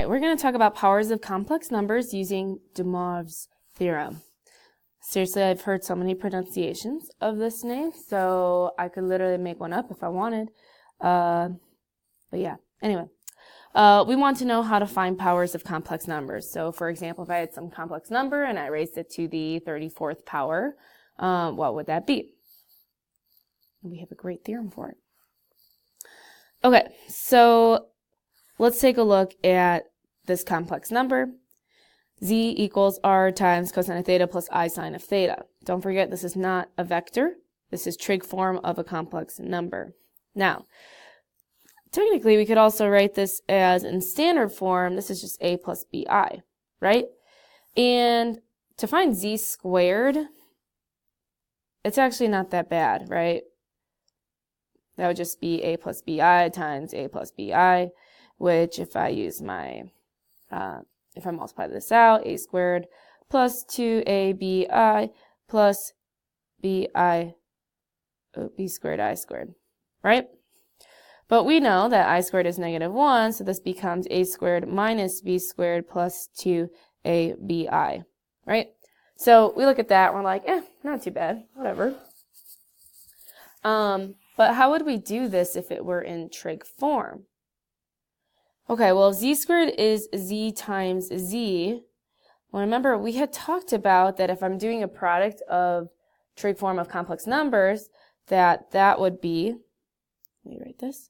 right, we're going to talk about powers of complex numbers using DeMoivre's theorem. Seriously, I've heard so many pronunciations of this name, so I could literally make one up if I wanted. But yeah, anyway. We want to know how to find powers of complex numbers. So for example, if I had some complex number and I raised it to the 34th power, what would that be? We have a great theorem for it. Okay, so let's take a look at this complex number. Z equals r times cosine of theta plus I sine of theta. Don't forget, this is not a vector. This is trig form of a complex number. Now, technically, we could also write this as in standard form. This is just a plus bi, right? And to find z squared, it's actually not that bad, right? That would just be a plus bi times a plus bi, which if I use my, if I multiply this out, a squared plus 2abi plus b squared I squared, right? But we know that I squared is -1, so this becomes a squared minus b squared plus 2abi, right? So we look at that, and we're like, not too bad, whatever. But how would we do this if it were in trig form? Okay, well, z squared is z times z. Well, remember, we had talked about that if I'm doing a product of trig form of complex numbers, that would be, let me write this,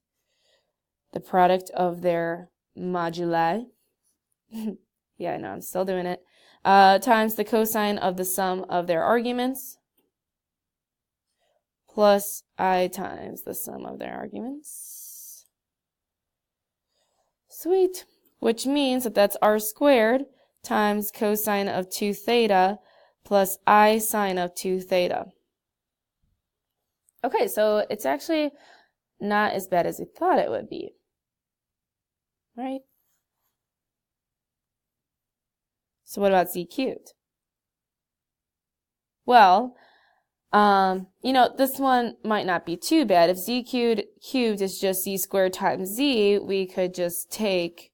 the product of their moduli, yeah, I know, I'm still doing it, times the cosine of the sum of their arguments, plus I times the sum of their arguments. Sweet. Which means that that's r squared times cosine of 2 theta plus I sine of 2 theta. Okay, so it's actually not as bad as we thought it would be, right? So what about z cubed? Well, you know, this one might not be too bad. If z cubed is just z squared times z, we could just take,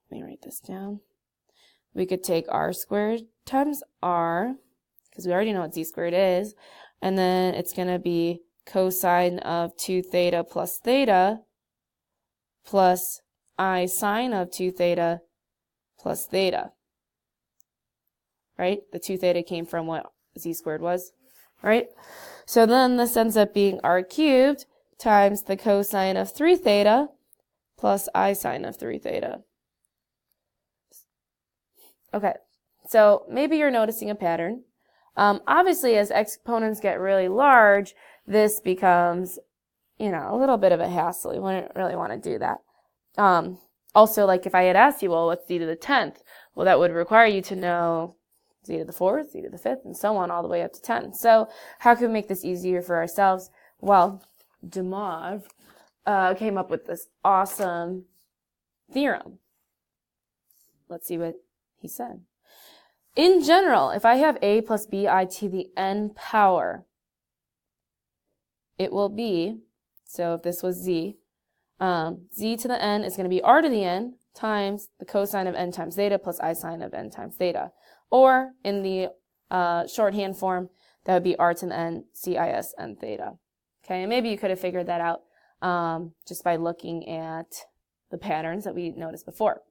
let me write this down. We could take r squared times r, because we already know what z squared is, and then it's going to be cosine of 2 theta plus theta plus I sine of 2 theta plus theta, right? The 2 theta came from what z squared was, right? So then this ends up being r cubed times the cosine of 3 theta plus I sine of 3 theta. Okay, so maybe you're noticing a pattern. Obviously, as exponents get really large, this becomes, you know, a little bit of a hassle. You wouldn't really want to do that. Also, like if I had asked you, well, what's z to the 10th? Well, that would require you to know z to the 4th, z to the 5th, and so on all the way up to 10. So how can we make this easier for ourselves? Well, DeMoivre came up with this awesome theorem. Let's see what he said. In general, if I have a plus bi to the n power, it will be, so if this was z, z to the n is going to be r to the n times the cosine of n times theta plus I sine of n times theta. Or in the shorthand form, that would be r to the n cis n theta. Okay, and maybe you could have figured that out just by looking at the patterns that we noticed before.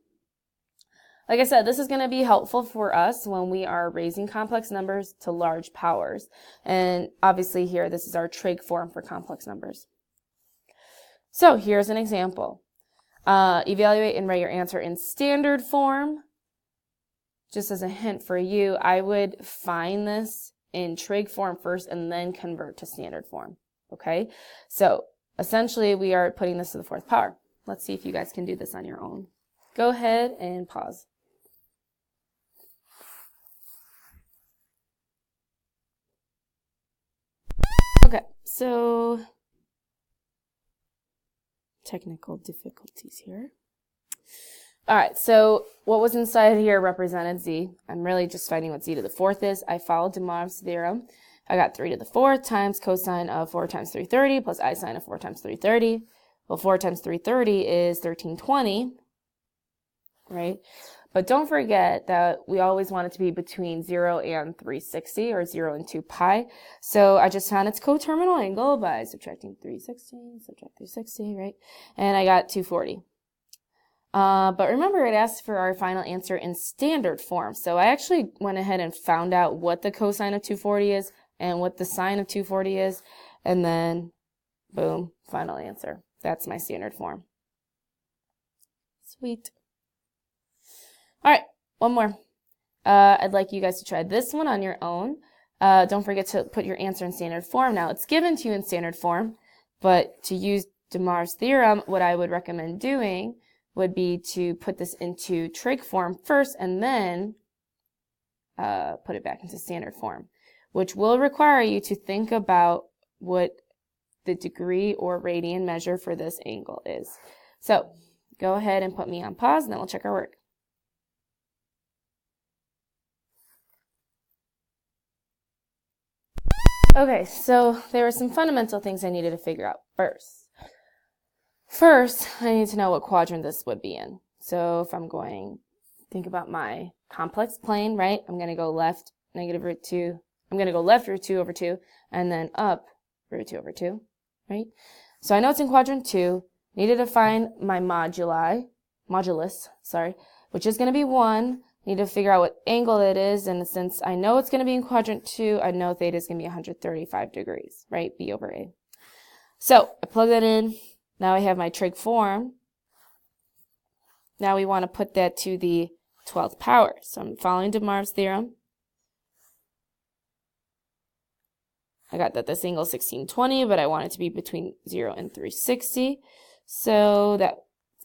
Like I said, this is going to be helpful for us when we are raising complex numbers to large powers. And obviously here, this is our trig form for complex numbers. So here's an example. Evaluate and write your answer in standard form. Just as a hint for you, I would find this in trig form first and then convert to standard form. Okay? So essentially, we are putting this to the 4th power. Let's see if you guys can do this on your own. Go ahead and pause. Okay, so technical difficulties here. All right, so what was inside here represented z. I'm really just finding what z to the 4th is. I followed DeMoivre's theorem. I got 3 to the 4th times cosine of 4 times 330 plus I sine of 4 times 330. Well, 4 times 330 is 1320. right? But don't forget that we always want it to be between 0 and 360, or 0 and 2 pi. So I just found its coterminal angle by subtracting 360, subtract 360, right? And I got 240. But remember, it asked for our final answer in standard form. So I actually went ahead and found out what the cosine of 240 is and what the sine of 240 is, and then boom, final answer. That's my standard form. Sweet. All right, one more. I'd like you guys to try this one on your own. Don't forget to put your answer in standard form. Now, it's given to you in standard form, but to use DeMoivre's theorem, what I would recommend doing would be to put this into trig form first and then put it back into standard form, which will require you to think about what the degree or radian measure for this angle is. So go ahead and put me on pause, and then we'll check our work. Okay, so there were some fundamental things I needed to figure out first. First, I need to know what quadrant this would be in. So if I'm going, think about my complex plane, right? I'm going to go left, negative root 2. I'm going to go left root 2 over 2, and then up root 2 over 2, right? So I know it's in quadrant 2. Needed to find my modulus, which is going to be 1. Need to figure out what angle it is, and since I know it's going to be in quadrant 2, I know theta is going to be 135 degrees, right? B over A. So I plug that in. Now I have my trig form. Now we want to put that to the 12th power. So I'm following DeMoivre's theorem. I got that this angle is 1620, but I want it to be between 0 and 360. So that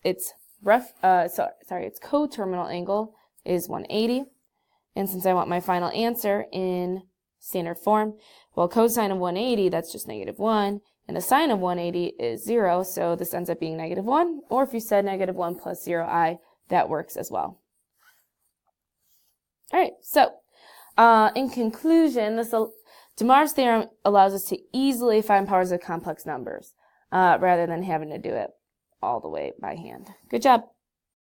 its its coterminal angle is 180. And since I want my final answer in standard form, well, cosine of 180, that's just -1, and the sine of 180 is 0, so this ends up being -1, or if you said -1 plus 0i, that works as well. All right, so in conclusion, DeMoivre's theorem allows us to easily find powers of complex numbers rather than having to do it all the way by hand. Good job.